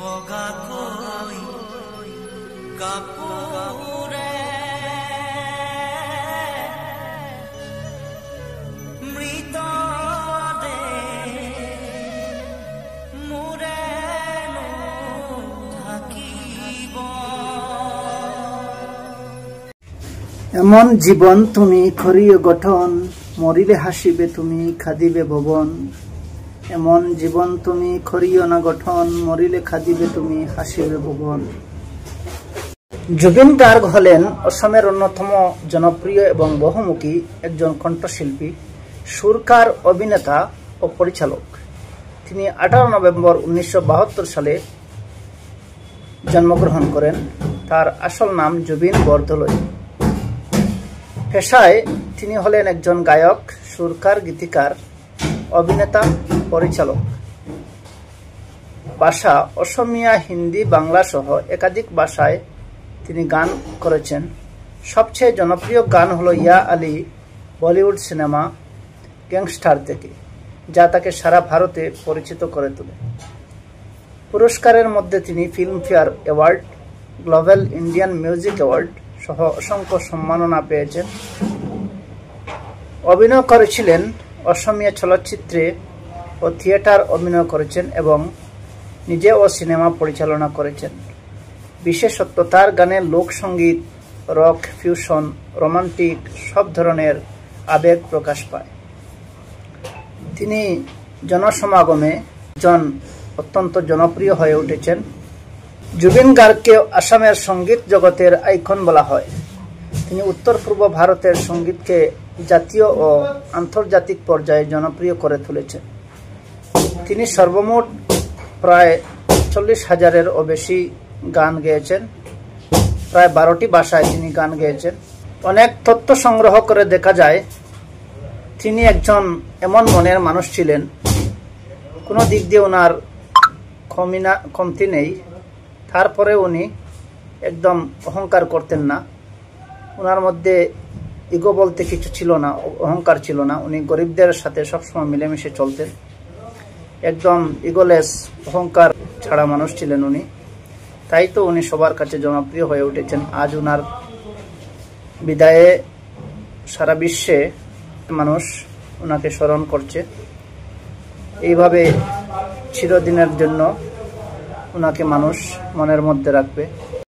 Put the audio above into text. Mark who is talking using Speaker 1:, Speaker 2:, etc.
Speaker 1: বগা কই কাপুরে মৃত দে মুরে থাকিব।
Speaker 2: এমন জীবন তুমি করিও গঠন, মরিলে হাসিবে তুমি খাদিবে ভবন। এমন জীবন তুমি করিও না গঠন, মরিলে খাদিবে তুমি হাসিবে ভবন। জুবিন গার্গ হলেন অসমের অন্যতম জনপ্রিয় এবং বহুমুখী একজন কণ্ঠশিল্পী, সুরকার, অভিনেতা ও পরিচালক। তিনি 18 নভেম্বর 1972 সালে জন্মগ্রহণ করেন। তার আসল নাম জুবিন বরদলৈ। পেশায় তিনি হলেন একজন গায়ক, সুরকার, গীতিকার, অভিনেতা, পরিচালক। ভাষা অসমীয়া, হিন্দি, বাংলা সহ একাধিক ভাষায় তিনি গান করেছেন। সবচেয়ে জনপ্রিয় গান হলো ইয়া আলী বলিউড সিনেমা গ্যাংস্টার থেকে, যা তাকে সারা ভারতে পরিচিত করে তোলে। পুরস্কারের মধ্যে তিনি Filmfare award, global Indian music award সহ অসংখ্য সম্মাননা পেয়েছেন। অভিনয় করেছিলেন অসমীয়া চলচ্চিত্রে ও থিয়েটার অভিনয় করেছেন এবং নিজেও সিনেমা পরিচালনা করেছেন। বিশেষত তার গানে লোকসঙ্গীত, রক, ফিউশন, রোমান্টিক সব ধরনের আবেগ প্রকাশ পায়। তিনি জনসমাগমে অত্যন্ত জনপ্রিয় হয়ে উঠেছেন। জুবিন গার্গকে আসামের সঙ্গীত জগতের আইকন বলা হয়। তিনি উত্তর পূর্ব ভারতের সঙ্গীতকে জাতীয় ও আন্তর্জাতিক পর্যায়ে জনপ্রিয় করে তুলেছেন। তিনি সর্বমোট প্রায় 40,000-এরও বেশি গান গেয়েছেন। প্রায় 12টি ভাষায় তিনি গান গেয়েছেন। অনেক তথ্য সংগ্রহ করে দেখা যায় তিনি একজন এমন মনের মানুষ ছিলেন, কোনো দিক দিয়ে ওনার কমতি নেই। তারপরে উনি একদম অহংকার করতেন না। ওনার মধ্যে ইগো বলতে কিছু ছিল না, অহংকার ছিল না। উনি গরিবদের সাথে সবসময় মিলেমিশে চলতেন। একদম ইগোলেস, অহংকার ছাড়া মানুষ ছিলেন উনি। তাই তো উনি সবার কাছে জনপ্রিয় হয়ে উঠেছেন। আজ ওনার বিদায়ে সারা বিশ্বে মানুষ ওনাকে স্মরণ করছে। এইভাবে চিরদিনের জন্য ওনাকে মানুষ মনের মধ্যে রাখবে।